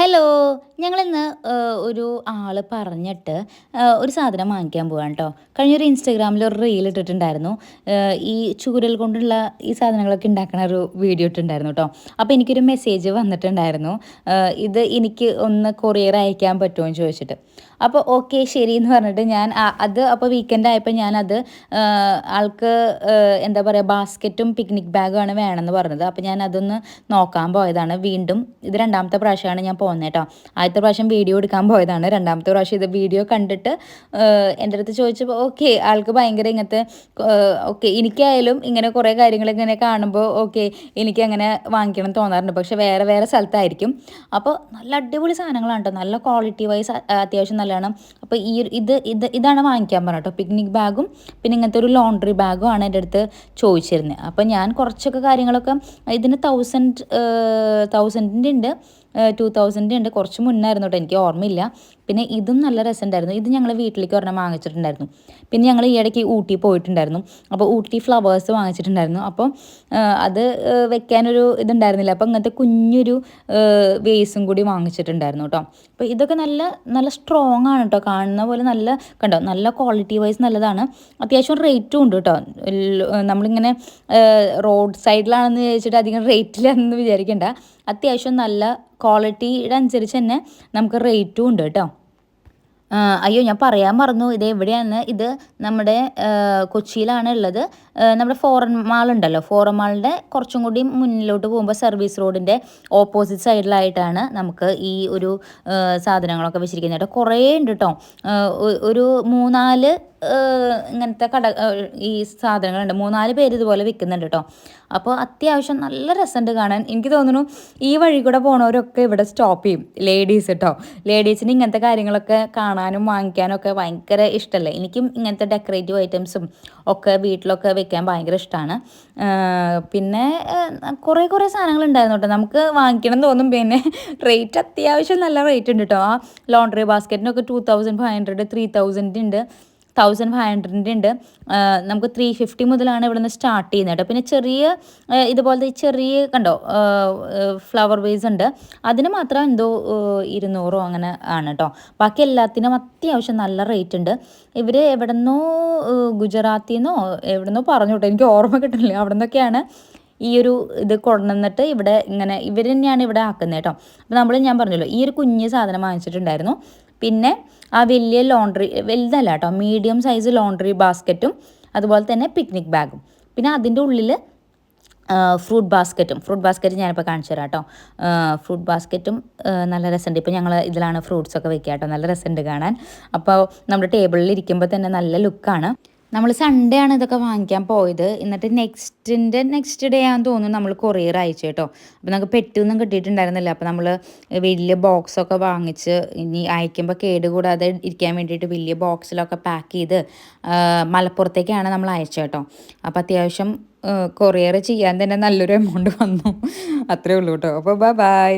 Hello! ഞങ്ങളിന്ന് ഒരു ആള് പറഞ്ഞിട്ട് ഒരു സാധനം വാങ്ങിക്കാൻ പോവാണ് ട്ടോ. കഴിഞ്ഞൊരു ഇൻസ്റ്റാഗ്രാമിൽ ഒരു റീൽ ഇട്ടിട്ടുണ്ടായിരുന്നു. ഈ ചൂരൽ കൊണ്ടുള്ള ഈ സാധനങ്ങളൊക്കെ ഉണ്ടാക്കണ ഒരു വീഡിയോ ഇട്ടിട്ടുണ്ടായിരുന്നു ട്ടോ. അപ്പോൾ എനിക്കൊരു മെസ്സേജ് വന്നിട്ടുണ്ടായിരുന്നു. ഇത് എനിക്ക് ഒന്ന് കൊറിയർ അയക്കാൻ പറ്റുമോന്ന് ചോദിച്ചിട്ട്. അപ്പോൾ ഓക്കെ ശരി എന്ന് പറഞ്ഞിട്ട് ഞാൻ അത് അപ്പോൾ വീക്കെൻഡ് ആയപ്പോൾ ഞാനത് ആൾക്ക് എന്താ പറയുക ബാസ്ക്കറ്റും പിക്നിക് ബാഗുമാണ് വേണമെന്ന് പറഞ്ഞത്. അപ്പോൾ ഞാൻ അതൊന്ന് നോക്കാൻ പോയതാണ്. വീണ്ടും ഇത് രണ്ടാമത്തെ പ്രാവശ്യമാണ് ഞാൻ പോകുന്നത് കേട്ടോ. ആദ്യത്തെ പ്രാവശ്യം വീഡിയോ എടുക്കാൻ പോയതാണ്. രണ്ടാമത്തെ പ്രാവശ്യം ഇത് വീഡിയോ കണ്ടിട്ട് എൻ്റെ അടുത്ത് ചോദിച്ചപ്പോൾ ഓക്കെ ആൾക്ക് ഭയങ്കര ഇങ്ങനത്തെ ഓക്കെ എനിക്കായാലും ഇങ്ങനെ കുറേ കാര്യങ്ങൾ ഇങ്ങനെ കാണുമ്പോൾ ഓക്കെ എനിക്കങ്ങനെ വാങ്ങിക്കണം തോന്നാറുണ്ട്. പക്ഷേ വേറെ വേറെ സ്ഥലത്തായിരിക്കും. അപ്പോൾ നല്ല അടിപൊളി സാധനങ്ങളാണ് കേട്ടോ. നല്ല ക്വാളിറ്റി വൈസ് അത്യാവശ്യം നല്ലതാണ്. അപ്പോൾ ഇതാണ് വാങ്ങിക്കാൻ പറഞ്ഞത് കേട്ടോ. പിക്നിക് ബാഗും പിന്നെ ഇങ്ങനത്തെ ഒരു ലോണ്ട്രി ബാഗും ആണ് എൻ്റെ അടുത്ത് ചോദിച്ചിരുന്നത്. അപ്പോൾ ഞാൻ കുറച്ചൊക്കെ കാര്യങ്ങളൊക്കെ ഇതിന് 1000ൻ്റെ ഉണ്ട് 2000 ഉണ്ട്. കുറച്ച് മുന്നായിരുന്നു കേട്ടോ, എനിക്ക് ഓർമ്മയില്ല. പിന്നെ ഇതും നല്ല രസമുണ്ടായിരുന്നു. ഇത് ഞങ്ങൾ വീട്ടിലേക്ക് ഒരെണ്ണം വാങ്ങിച്ചിട്ടുണ്ടായിരുന്നു. പിന്നെ ഞങ്ങൾ ഈ ഇടയ്ക്ക് ഊട്ടി പോയിട്ടുണ്ടായിരുന്നു. അപ്പോൾ ഊട്ടി ഫ്ലവേഴ്സ് വാങ്ങിച്ചിട്ടുണ്ടായിരുന്നു. അപ്പോൾ അത് വെക്കാനൊരു ഇതുണ്ടായിരുന്നില്ല. അപ്പോൾ ഇങ്ങനത്തെ കുഞ്ഞൊരു വേസും കൂടി വാങ്ങിച്ചിട്ടുണ്ടായിരുന്നു കേട്ടോ. അപ്പോൾ ഇതൊക്കെ നല്ല നല്ല സ്ട്രോങ് ആണ് കേട്ടോ. കാണുന്ന പോലെ നല്ല കണ്ടോ നല്ല ക്വാളിറ്റി വൈസ് നല്ലതാണ്. അത്യാവശ്യം റേറ്റും ഉണ്ട് കേട്ടോ. നമ്മളിങ്ങനെ റോഡ് സൈഡിലാണെന്ന് ചോദിച്ചിട്ട് അധികം റേറ്റിലാണെന്ന് വിചാരിക്കേണ്ട. അത്യാവശ്യം നല്ല ക്വാളിറ്റിയുടെ അനുസരിച്ച് തന്നെ നമുക്ക് റേറ്റും ഉണ്ട് കേട്ടോ. അയ്യോ ഞാൻ പറയാൻ മറന്നു, ഇത് എവിടെയാണ്? ഇത് നമ്മുടെ കൊച്ചിയിലാണ് ഉള്ളത്. നമ്മുടെ ഫോറൻ മാൾ ഉണ്ടല്ലോ, ഫോറൻ മാളിൻ്റെ കുറച്ചും കൂടി മുന്നിലോട്ട് പോകുമ്പോൾ സർവീസ് റോഡിൻ്റെ ഓപ്പോസിറ്റ് സൈഡിലായിട്ടാണ് നമുക്ക് ഈ ഒരു സാധനങ്ങളൊക്കെ വെച്ചിരിക്കുന്നത് കേട്ടോ. കുറേ ഉണ്ട് കേട്ടോ. ഒരു 3-4 ഇങ്ങനത്തെ ഈ സാധനങ്ങളുണ്ട്. 3-4 പേര് ഇതുപോലെ വിൽക്കുന്നുണ്ട് കേട്ടോ. അപ്പോൾ അത്യാവശ്യം നല്ല രസമുണ്ട് കാണാൻ. എനിക്ക് തോന്നുന്നു ഈ വഴി കൂടെ പോണവരൊക്കെ ഇവിടെ സ്റ്റോപ്പ് ചെയ്യും. ലേഡീസ് കേട്ടോ. ലേഡീസിന് ഇങ്ങനത്തെ കാര്യങ്ങളൊക്കെ കാണാനും വാങ്ങിക്കാനും ഒക്കെ ഭയങ്കര ഇഷ്ടമല്ലേ. എനിക്കും ഇങ്ങനത്തെ ഡെക്കറേറ്റീവ് ഐറ്റംസും ഒക്കെ വീട്ടിലൊക്കെ വെക്കാൻ ഭയങ്കര ഇഷ്ടമാണ്. പിന്നെ കുറേ സാധനങ്ങളുണ്ടായിരുന്നു കേട്ടോ. നമുക്ക് വാങ്ങിക്കണം തോന്നും. പിന്നെ റേറ്റ് അത്യാവശ്യം നല്ല റേറ്റ് ഉണ്ട് കേട്ടോ. ആ ലോണ്ട്രി ബാസ്ക്കറ്റിനൊക്കെ 2500 3000 ഉണ്ട്, 1500 ഉണ്ട്. നമുക്ക് 350 മുതലാണ് ഇവിടെ നിന്ന് സ്റ്റാർട്ട് ചെയ്യുന്നത് കേട്ടോ. പിന്നെ ചെറിയ ഇതുപോലത്തെ ചെറിയ കണ്ടോ ഫ്ലവർ വേസ് ഉണ്ട്. അതിന് മാത്രം എന്തോ 200 അങ്ങനെ ആണ് കേട്ടോ. ബാക്കി എല്ലാത്തിനും അത്യാവശ്യം നല്ല റേറ്റ് ഉണ്ട്. ഇവർ എവിടെ നിന്നോ ഗുജറാത്തിൽ നിന്നോ എവിടെ നിന്നോ പറഞ്ഞു കേട്ടോ, എനിക്ക് ഓർമ്മ കിട്ടുന്നില്ല. അവിടെ നിന്നൊക്കെയാണ് ഈ ഒരു ഇത് കൊണ്ടുവന്നിട്ട് ഇവിടെ ഇങ്ങനെ ഇവർ തന്നെയാണ് ഇവിടെ ആക്കുന്നത് കേട്ടോ. അപ്പോൾ ഞാൻ പറഞ്ഞല്ലോ ഈ ഒരു കുഞ്ഞ് സാധനം വാങ്ങിച്ചിട്ടുണ്ടായിരുന്നു. പിന്നെ ആ വലിയ ലോണ്ട്രി വലുതല്ല കേട്ടോ, മീഡിയം സൈസ് ലോണ്ട്രി ബാസ്ക്കറ്റും അതുപോലെ തന്നെ പിക്നിക് ബാഗും. പിന്നെ അതിൻ്റെ ഉള്ളിൽ ഫ്രൂട്ട് ബാസ്ക്കറ്റ് ഞാനിപ്പോൾ കാണിച്ചു തരാം കേട്ടോ. ഫ്രൂട്ട് ബാസ്ക്കറ്റും നല്ല രസമുണ്ട്. ഇപ്പോൾ ഞങ്ങൾ ഇതിലാണ് ഫ്രൂട്ട്സൊക്കെ വെക്കുക കേട്ടോ. നല്ല രസമുണ്ട് കാണാൻ. അപ്പോൾ നമ്മുടെ ടേബിളിൽ ഇരിക്കുമ്പോൾ തന്നെ നല്ല ലുക്കാണ്. നമ്മൾ സൺഡേ ആണ് ഇതൊക്കെ വാങ്ങിക്കാൻ പോയത്. എന്നിട്ട് നെക്സ്റ്റ് ഡേ ആണെന്ന് തോന്നുന്നു നമ്മൾ കൊറിയർ അയച്ചു കേട്ടോ. അപ്പോൾ നമുക്ക് പെട്ടൊന്നും കിട്ടിയിട്ടുണ്ടായിരുന്നില്ല. അപ്പോൾ നമ്മൾ വലിയ ബോക്സൊക്കെ വാങ്ങിച്ച് ഇനി അയക്കുമ്പോൾ കേടുകൂടാതെ ഇരിക്കാൻ വേണ്ടിയിട്ട് വലിയ ബോക്സിലൊക്കെ പാക്ക് ചെയ്ത് മലപ്പുറത്തേക്കാണ് നമ്മൾ അയച്ചത് കേട്ടോ. അപ്പോൾ അത്യാവശ്യം കൊറിയർ ചെയ്യാൻ തന്നെ നല്ലൊരു എമൗണ്ട് വന്നു. അത്രേ ഉള്ളൂ കേട്ടോ. അപ്പോൾ ബൈ.